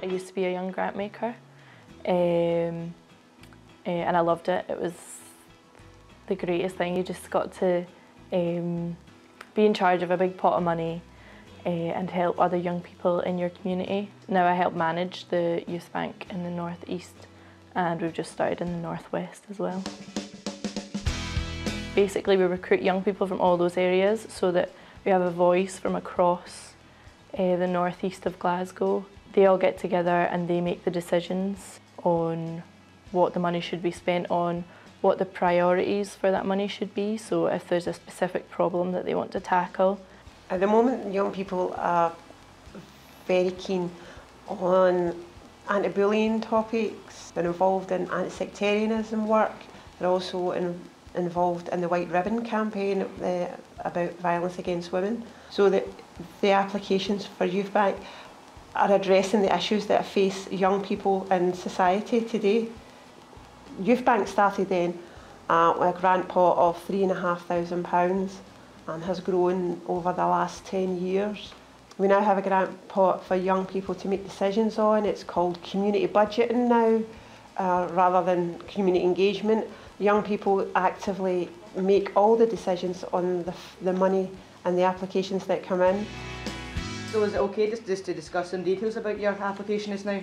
I used to be a young grant maker, and I loved it. It was the greatest thing. You just got to be in charge of a big pot of money and help other young people in your community. Now I help manage the youth bank in the North East, and we've just started in the North West as well. Basically, we recruit young people from all those areas so that we have a voice from across the northeast of Glasgow. They all get together and they make the decisions on what the money should be spent on, what the priorities for that money should be, so if there's a specific problem that they want to tackle. At the moment, young people are very keen on anti-bullying topics. They're involved in anti-sectarianism work. They're also involved in the White Ribbon campaign about violence against women. So that the applications for Youth Bank are addressing the issues that face young people in society today. Youth Bank started then with a grant pot of £3,500 and has grown over the last 10 years. We now have a grant pot for young people to make decisions on. It's called community budgeting now, rather than community engagement. Young people actively make all the decisions on the money and the applications that come in. So is it okay just to discuss some details about your application just now?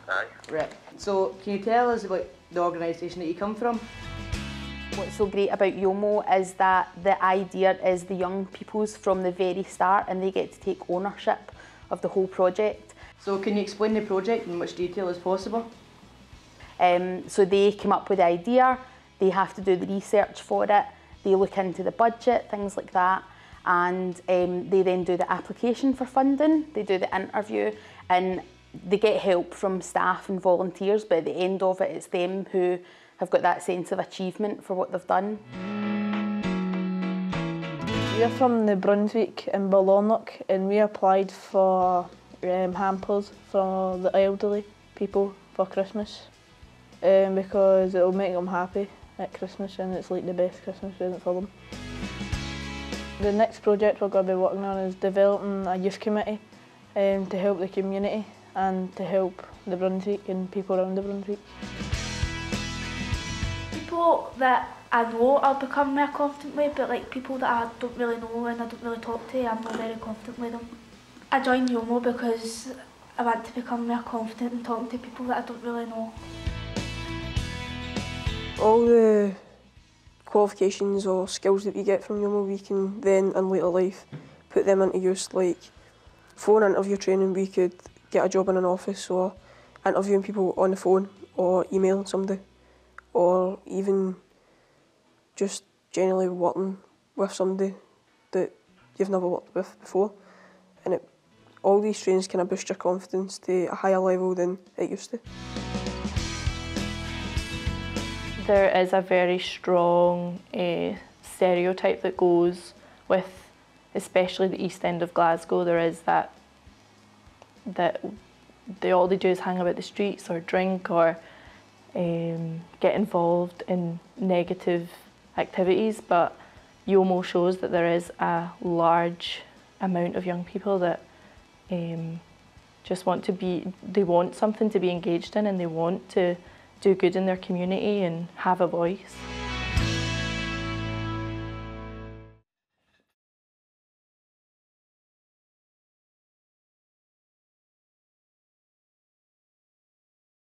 Aye. Right. So can you tell us about the organisation that you come from? What's so great about YoMo is that the idea is the young people's from the very start, and they get to take ownership of the whole project. So can you explain the project in much detail as possible? So they come up with the idea, they have to do the research for it, they look into the budget, things like that, and they then do the application for funding, they do the interview, and they get help from staff and volunteers, but at the end of it, it's them who have got that sense of achievement for what they've done. We're from the Brunswick in Balonloch, and we applied for hampers for the elderly people for Christmas because it will make them happy at Christmas, and it's like the best Christmas present for them. The next project we're going to be working on is developing a youth committee to help the community and to help the Brunswick and people around the Brunswick. People that I know I'll become more confident with, but like people that I don't really know and I don't really talk to, I'm not very confident with them. I joined YoMo because I want to become more confident in talking to people that I don't really know. All the qualifications or skills that we get from YoMo, we can then in later life put them into use. Like phone interview training, we could get a job in an office, or interviewing people on the phone, or emailing somebody, or even just generally working with somebody that you've never worked with before. And all these trainings kind of boost your confidence to a higher level than it used to. There is a very strong stereotype that goes with, especially the east end of Glasgow. There is that all they do is hang about the streets or drink or get involved in negative activities, but YoMo shows that there is a large amount of young people that just want to be, they want something to be engaged in, and they want to do good in their community and have a voice.